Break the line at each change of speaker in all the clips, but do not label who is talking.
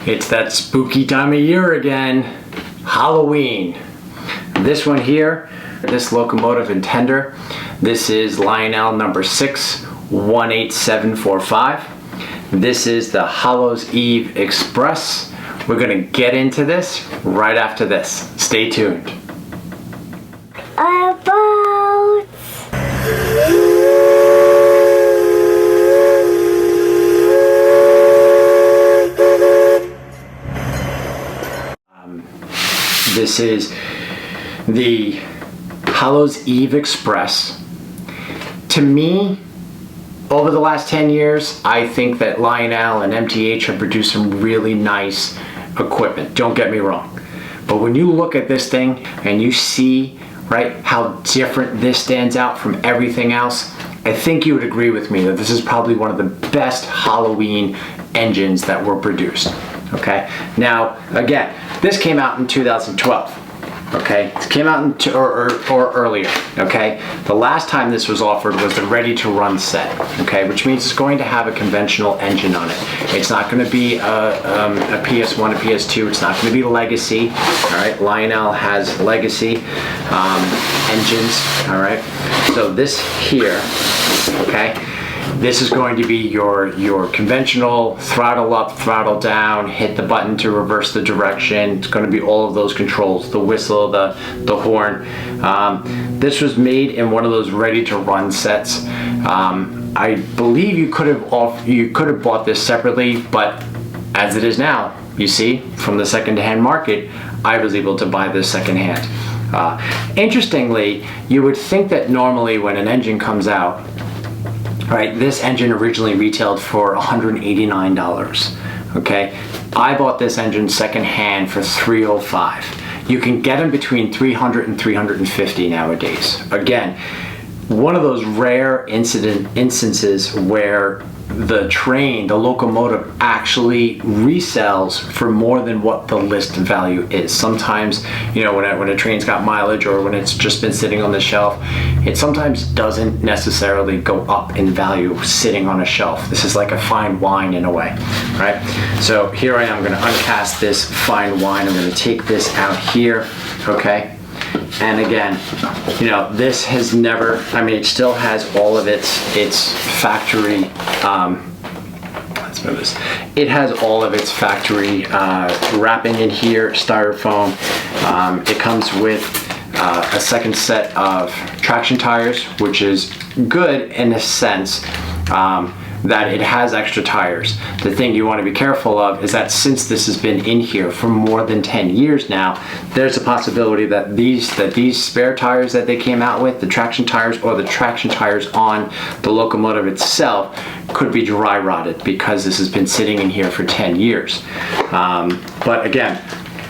It's that spooky time of year again, Halloween. This one here, this locomotive and tender, this is Lionel number 618745. This is the Hallows Eve Express. We're gonna get into this right after this. Stay tuned. This is the Hallows Eve Express. To me, over the last 10 years, I think that Lionel and MTH have produced some really nice equipment. Don't get me wrong. But when you look at this thing and you see, right, how different this stands out from everything else, I think you would agree with me that this is probably one of the best Halloween engines that were produced. Okay, now again, this came out in 2012. Okay, it came out or earlier. Okay, the last time this was offered was the ready to run set. Okay, which means it's going to have a conventional engine on it. It's not going to be a PS1, a PS2. It's not going to be legacy. All right, Lionel has legacy engines. All right, so this here, okay, this is going to be your conventional throttle up, throttle down, hit the button to reverse the direction. It's going to be all of those controls, the whistle, the horn. This was made in one of those ready to run sets. I believe you could have bought this separately, but as it is now, you see, from the second-hand market, I was able to buy this second-hand. Interestingly, you would think that normally when an engine comes out, right, this engine originally retailed for $189. Okay, I bought this engine secondhand for $305. You can get them between $300 and $350 nowadays. Again, one of those rare instances where the train, the locomotive, actually resells for more than what the list value is. Sometimes, you know, when a train's got mileage or when it's just been sitting on the shelf, it sometimes doesn't necessarily go up in value sitting on a shelf. This is like a fine wine in a way, right? So here I am, I'm going to uncast this fine wine. I'm going to take this out here, okay? And again, you know, this has never, I mean, it still has all of its factory, let's move this. It has all of its factory wrapping in here, styrofoam. It comes with a second set of traction tires, which is good in a sense that it has extra tires. The thing you want to be careful of is that since this has been in here for more than 10 years now, there's a possibility that these spare tires that they came out with, the traction tires or the traction tires on the locomotive itself, could be dry rotted because this has been sitting in here for 10 years. But again,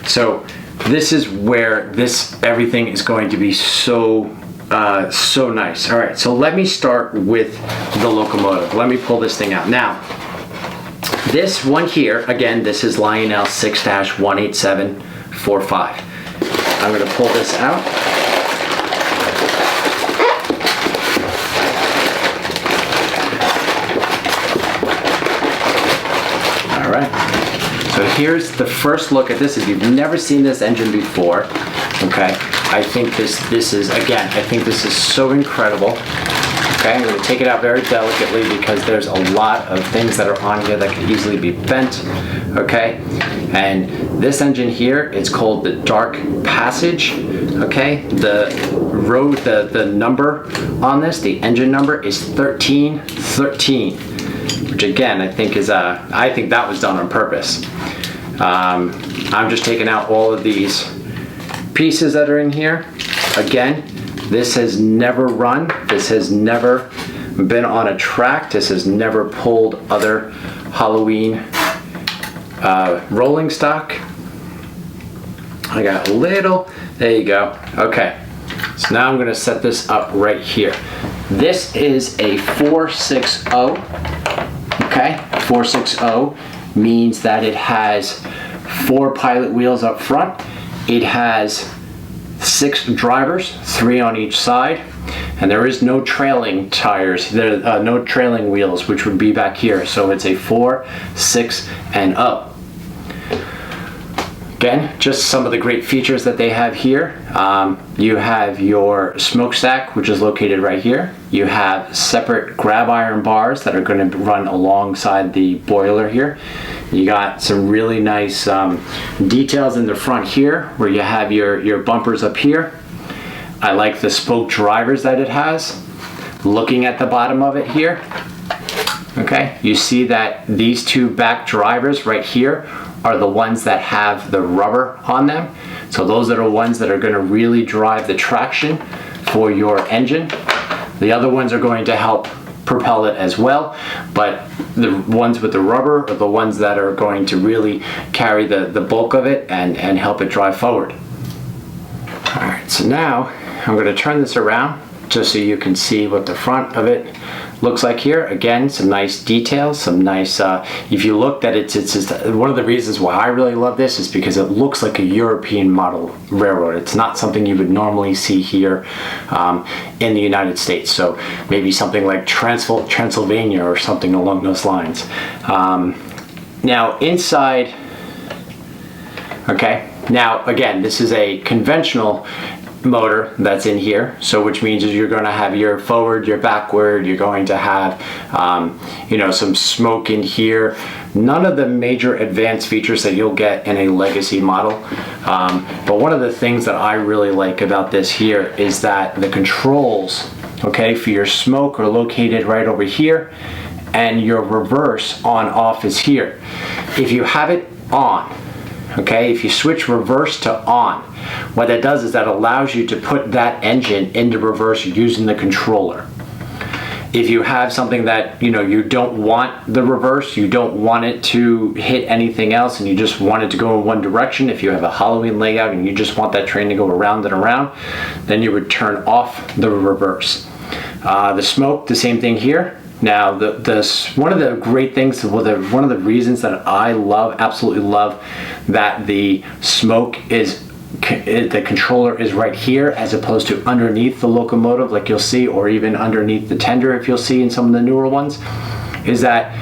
so this is where everything is going to be so nice. All right, so let me start with the locomotive. Let me pull this thing out. Now, this one here, again, this is Lionel 6-18745. I'm going to pull this out. All right. So here's the first look at this. If you've never seen this engine before, okay, I think this is, again, I think this is so incredible. Okay, I'm going to take it out very delicately because there's a lot of things that are on here that could easily be bent. Okay, and this engine here, it's called the Dark Passage. Okay, the number on this, the engine number is 1313, which again I think is I think that was done on purpose. I'm just taking out all of these pieces that are in here. Again, this has never run. This has never been on a track. This has never pulled other Halloween rolling stock. I got a little, there you go. Okay, so now I'm going to set this up right here. This is a 460. Okay, 460 means that it has 4 pilot wheels up front. It has 6 drivers, 3 on each side, and there is no trailing tires, no trailing wheels, which would be back here. So it's a 4, 6, and up. Again, just some of the great features that they have here. You have your smokestack, which is located right here. You have separate grab iron bars that are going to run alongside the boiler here. You got some really nice details in the front here where you have your bumpers up here. I like the spoke drivers that it has. Looking at the bottom of it here, okay, you see that these two back drivers right here are the ones that have the rubber on them. So those are the ones that are going to really drive the traction for your engine. The other ones are going to help propel it as well, but the ones with the rubber are the ones that are going to really carry the bulk of it and help it drive forward. Alright, so now I'm going to turn this around just so you can see what the front of it looks like here. Again, some nice details, some nice, if you looked at it, it's just, one of the reasons why I really love this is because it looks like a European model railroad. It's not something you would normally see here in the United States. So maybe something like Transylvania or something along those lines. Now inside, okay, now again, this is a conventional motor that's in here, so which means is you're going to have your forward, your backward, you're going to have you know, some smoke in here. None of the major advanced features that you'll get in a legacy model, but one of the things that I really like about this here is that the controls, okay, for your smoke are located right over here, and your reverse on off is here. If you have it on, okay, if you switch reverse to on, what that does is that allows you to put that engine into reverse using the controller. If you have something that, you know, you don't want the reverse, you don't want it to hit anything else, and you just want it to go in one direction, if you have a Halloween layout and you just want that train to go around and around, then you would turn off the reverse. The smoke, the same thing here. Now, one of the great things, one of the reasons that I absolutely love that the smoke is, the controller is right here as opposed to underneath the locomotive, like you'll see, or even underneath the tender, if you'll see in some of the newer ones, is that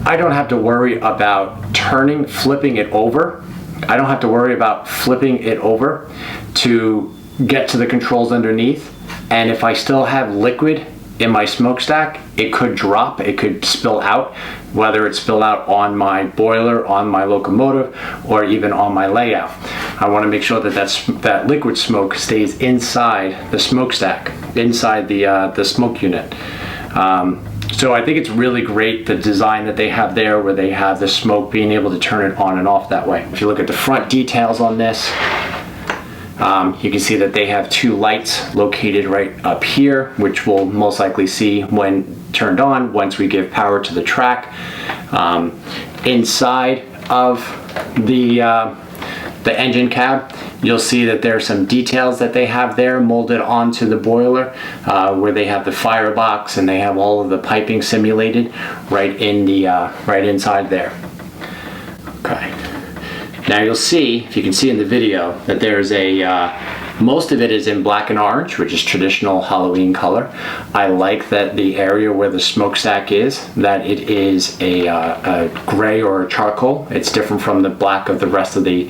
I don't have to worry about flipping it over. I don't have to worry about flipping it over to get to the controls underneath. And if I still have liquid in my smokestack, it could drop, it could spill out, whether it spill out on my boiler, on my locomotive, or even on my layout. I want to make sure that that liquid smoke stays inside the smokestack, inside the smoke unit. So I think it's really great, the design that they have there, where they have the smoke being able to turn it on and off that way. If you look at the front details on this, you can see that they have two lights located right up here, which we'll most likely see when turned on once we give power to the track. Inside of the engine cab, you'll see that there are some details that they have there molded onto the boiler, where they have the firebox and they have all of the piping simulated right inside there. Okay. Now you'll see, if you can see in the video, that there's most of it is in black and orange, which is traditional Halloween color. I like that the area where the smokestack is, that it is a gray or a charcoal. It's different from the black of the rest of the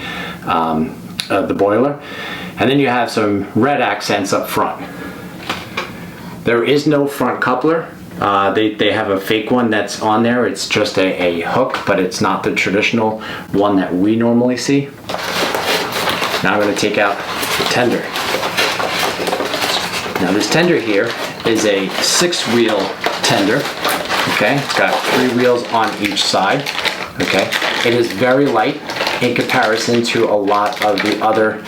boiler. And then you have some red accents up front. There is no front coupler. They have a fake one that's on there. It's just a hook, but it's not the traditional one that we normally see. Now I'm going to take out the tender. Now this tender here is a 6-wheel tender. Okay, it's got 3 wheels on each side. Okay, it is very light in comparison to a lot of the other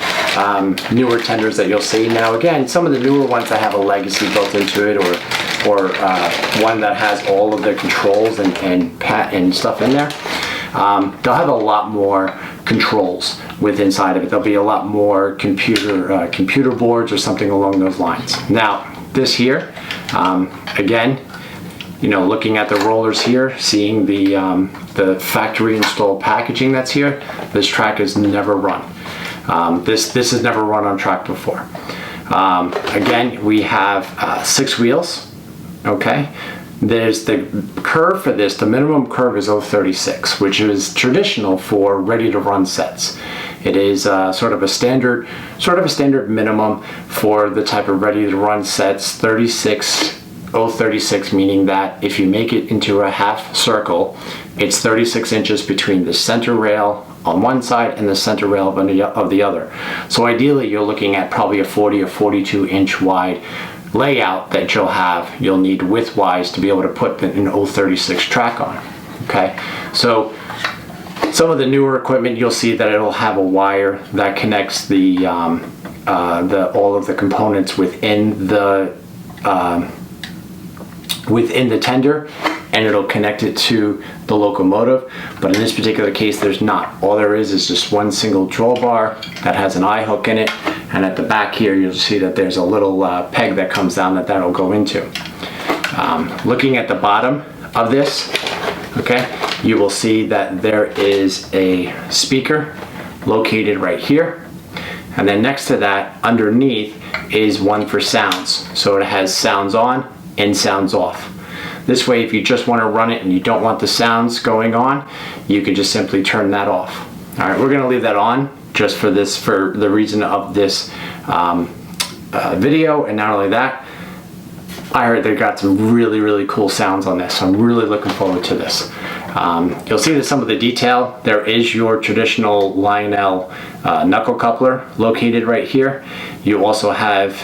newer tenders that you'll see. Now again, some of the newer ones that have a legacy built into it, or one that has all of the controls and stuff in there, they'll have a lot more controls inside of it. There'll be a lot more computer boards or something along those lines. Now this here, again, you know, looking at the rollers here, seeing the factory installed packaging that's here, this track has never run. This has never run on track before. Again, we have 6 wheels. Okay, there's the curve for this. The minimum curve is 0.36, which is traditional for ready to run sets. It is sort of a standard minimum for the type of ready to run sets. 036, meaning that if you make it into a half circle, it's 36 inches between the center rail on one side and the center rail of the other. So ideally, you're looking at probably a 40 or 42 inch wide layout that you'll need width-wise to be able to put an 036 track on. Okay, so some of the newer equipment, you'll see that it'll have a wire that connects the all of the components within the tender, and it'll connect it to the locomotive. But in this particular case, there's not. All there is just one single drawbar that has an eye hook in it, and at the back here, you'll see that there's a little peg that comes down that'll go into. Looking at the bottom of this, okay, you will see that there is a speaker located right here, and then next to that, underneath, is one for sounds. So it has sounds on and sounds off. This way, if you just want to run it and you don't want the sounds going on, you can just simply turn that off. All right, we're going to leave that on just for the reason of this video. And not only that, I heard they got some really cool sounds on this. So I'm really looking forward to this. You'll see that some of the detail, there is your traditional Lionel knuckle coupler located right here. You also have,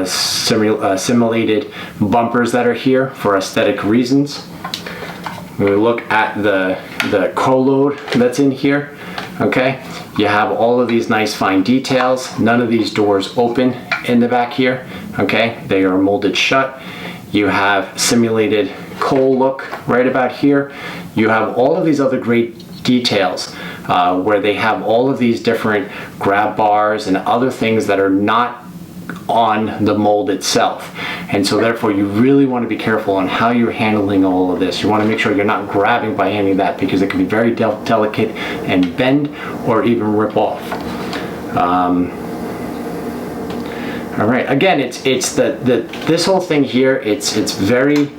simulated bumpers that are here for aesthetic reasons. When we look at the co-load that's in here, okay, you have all of these nice fine details. None of these doors open in the back here, okay? They are molded shut. You have simulated coal look right about here. You have all of these other great details where they have all of these different grab bars and other things that are not on the mold itself. And so therefore you really want to be careful on how you're handling all of this. You want to make sure you're not grabbing by any of that, because it can be very delicate and bend or even rip off. All right, again, it's this whole thing here, it's very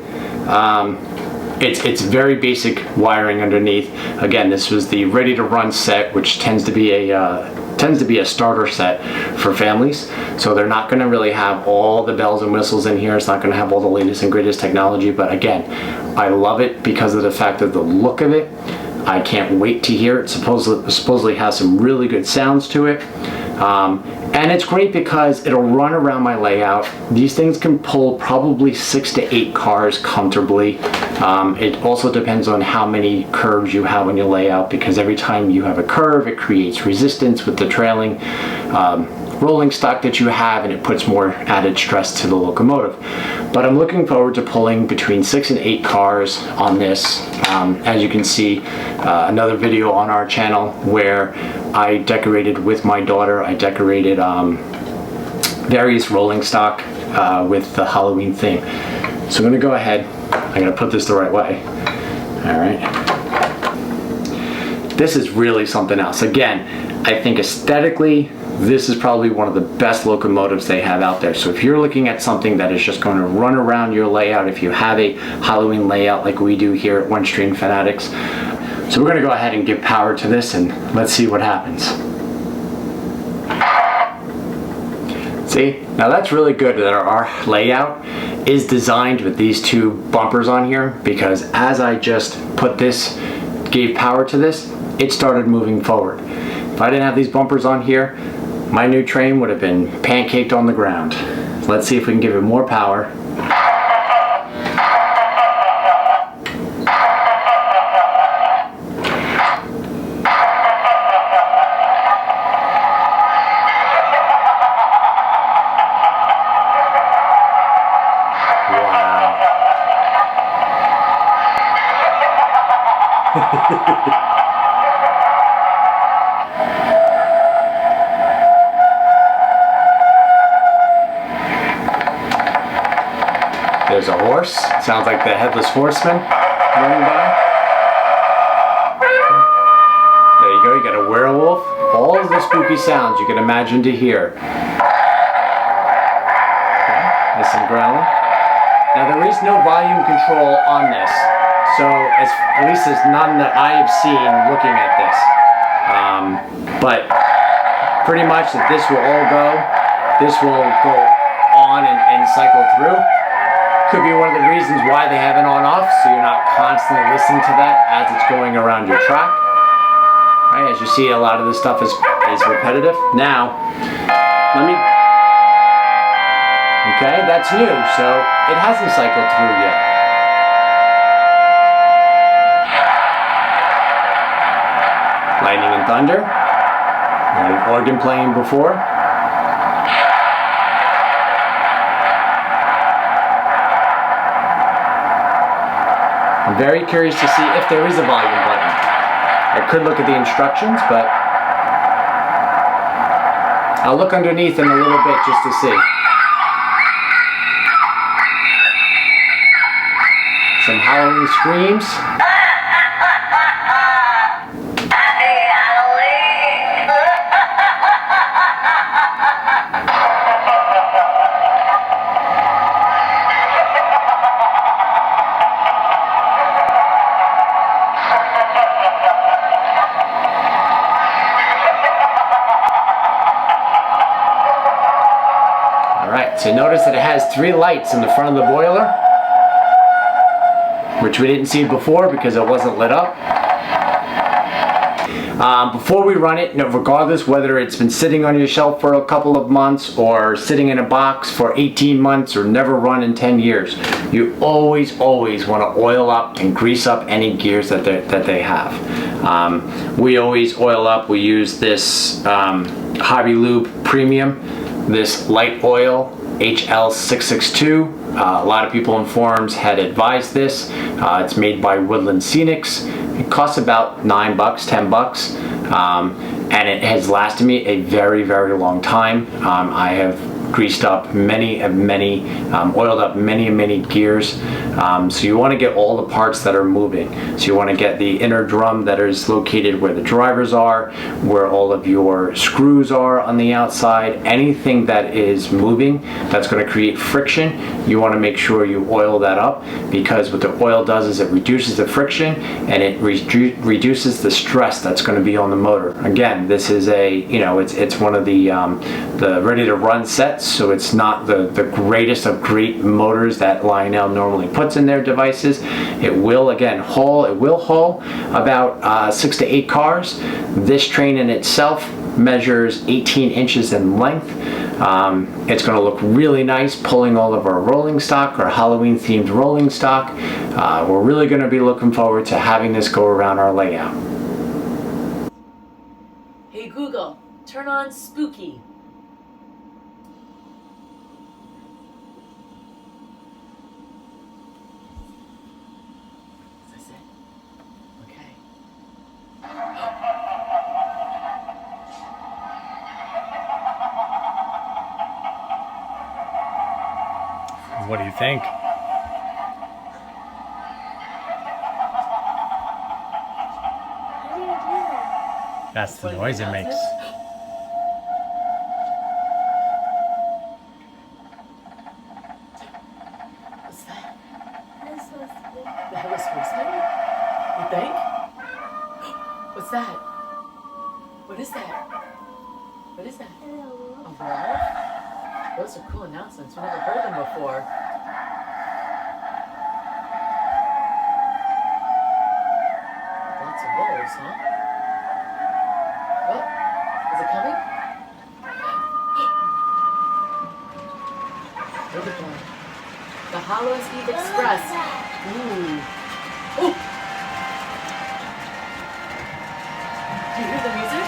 very basic wiring underneath. Again, this was the ready to run set, which tends to be a starter set for families. So they're not going to really have all the bells and whistles in here. It's not going to have all the latest and greatest technology. But again, I love it because of the fact of the look of it. I can't wait to hear it. Supposedly has some really good sounds to it. And it's great because it'll run around my layout. These things can pull probably 6 to 8 cars comfortably. It also depends on how many curves you have on your layout, because every time you have a curve, it creates resistance with the trailing rolling stock that you have, and it puts more added stress to the locomotive. But I'm looking forward to pulling between 6 and 8 cars on this. As you can see, another video on our channel where I decorated with my daughter. I decorated various rolling stock with the Halloween theme. So I'm going to go ahead. I'm going to put this the right way. All right. This is really something else. Again, I think aesthetically, this is probably one of the best locomotives they have out there. So if you're looking at something that is just going to run around your layout, if you have a Halloween layout like we do here at One Stream Fanatics, so we're going to go ahead and give power to this and let's see what happens. See, now that's really good that our layout is designed with these two bumpers on here, because as I just gave power to this, it started moving forward. If I didn't have these bumpers on here, my new train would have been pancaked on the ground. Let's see if we can give it more power. Wow. There's a horse. Sounds like the Headless Horseman running by. There you go. You got a werewolf. All of the spooky sounds you can imagine to hear. Okay. There's some growling. Now there is no volume control on this, so at least there's none that I have seen looking at this. But pretty much that this will all go. This will go on and cycle through. Could be one of the reasons why they have it on off, so you're not constantly listening to that as it's going around your track. Right, as you see, a lot of this stuff is repetitive. Now, okay, that's new, so it hasn't cycled through yet. Lightning and thunder. Had an organ playing before. I'm very curious to see if there is a volume button. I could look at the instructions, but I'll look underneath in a little bit just to see. Some Halloween screams. So notice that it has 3 lights in the front of the boiler, which we didn't see before because it wasn't lit up. Before we run it, regardless whether it's been sitting on your shelf for a couple of months or sitting in a box for 18 months or never run in 10 years, you always want to oil up and grease up any gears that they have. We always oil up. We use this Hobby Lube Premium, this light oil HL662. A lot of people in forums had advised this. It's made by Woodland Scenics. It costs about $9, $10, and it has lasted me a very long time. I have greased up many, oiled up many gears. So you want to get all the parts that are moving. So you want to get the inner drum that is located where the drivers are, where all of your screws are on the outside. Anything that is moving that's going to create friction, you want to make sure you oil that up, because what the oil does is it reduces the friction and it reduces the stress that's going to be on the motor. Again, this is a, it's one of the ready to run sets, so it's not the greatest of great motors that Lionel normally puts in their devices. It will haul about 6 to 8 cars. This train in itself measures 18 inches in length. It's going to look really nice pulling all of our rolling stock, our Halloween themed rolling stock. We're really going to be looking forward to having this go around our layout.
Hey Google, turn on Spooky.
What do you think? That's the noise it makes.
What's that? The Hallow Sportsman? You think? What's that? What is that? What is that? A wolf? Those are cool announcements. We've never heard them before. Lots of wolves, huh? Oh, is it coming? Look at that. The Hallow Eve Express. Ooh. Oh! Do you hear the music?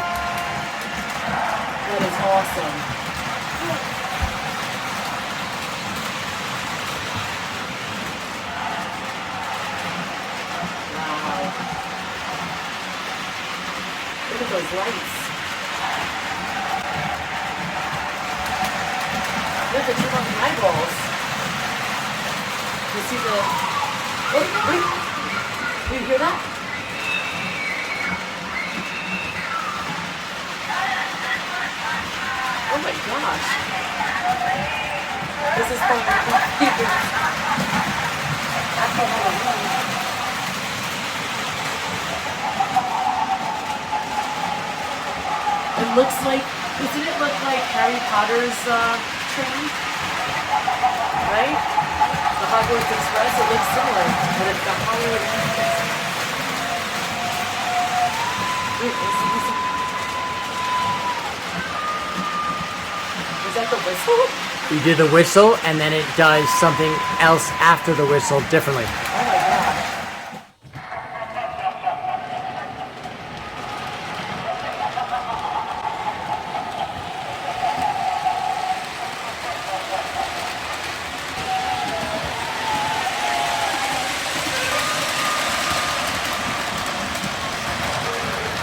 That is awesome. Look at those lights. You have to turn on the eyeballs. You see the... Oh, wait. Do you hear that? Oh my gosh. This is fun. After Halloween. It looks like Doesn't it look like Harry Potter's train? Right? The Hogwarts Express, it looks similar, but it's the Hollow Express. Wait, listen. Was that the whistle?
You do the whistle, and then it does something else after the whistle differently.
Oh my god.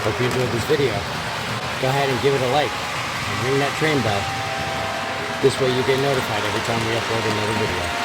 Hope you enjoyed this video. Go ahead and give it a like and ring that train bell. This way you get notified every time we upload another video.